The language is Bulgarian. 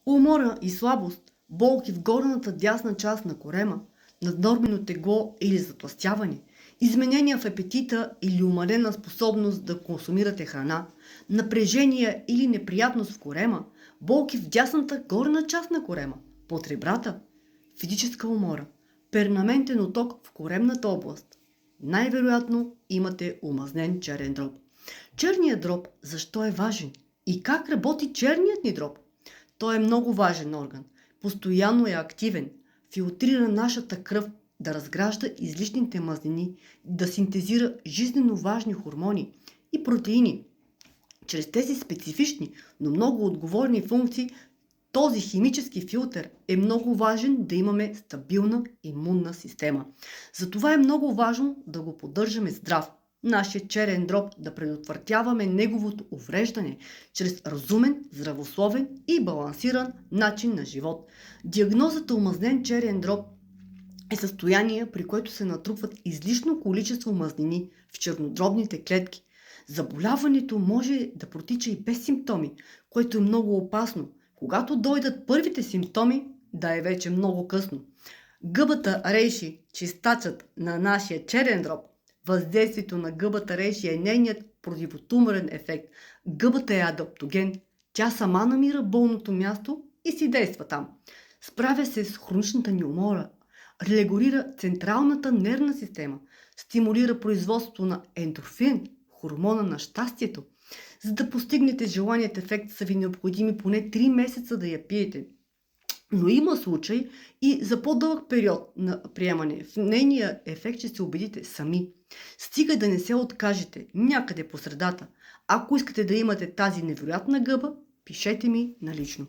Умора и слабост, болки в горната дясна част на корема, наднормено тегло или затлъстяване, изменения в апетита или умалена способност да консумирате храна, напрежение или неприятност в корема, болки в дясната горна част на корема, под ребрата, физическа умора, перманентен оток в коремната област. Най-вероятно имате омазнен черен дроб. Черният дроб защо е важен? И как работи черният ни дроб? Той е много важен орган. Постоянно е активен. Филтрира нашата кръв, да разгражда излишните мазнини, да синтезира жизненно важни хормони и протеини. Чрез тези специфични, но много отговорни функции, този химически филтър е много важен да имаме стабилна имунна система. Затова е много важно да го поддържаме здрав. Нашия черен дроб, да предотвратяваме неговото увреждане чрез разумен, здравословен и балансиран начин на живот. Диагнозата омазнен черен дроб е състояние, при което се натрупват излишно количество мазнини в чернодробните клетки. Заболяването може да протича и без симптоми, което е много опасно. Когато дойдат първите симптоми, да е вече много късно. Гъбата рейши, чистачът на нашия черен дроб, въздействието на гъбата рейши е нейният противотуморен ефект. Гъбата е адаптоген. Тя сама намира болното място и си действа там. Справя се с хроничната ни умора, регулира централната нервна система, стимулира производството на ендорфин, хормона на щастието. За да постигнете желаният ефект са ви необходими поне 3 месеца да я пиете. Но има случай и за по-дълъг период на приемане. В нейния ефект ще се убедите сами. Стига да не се откажете някъде по средата. Ако искате да имате тази невероятна гъба, пишете ми налично.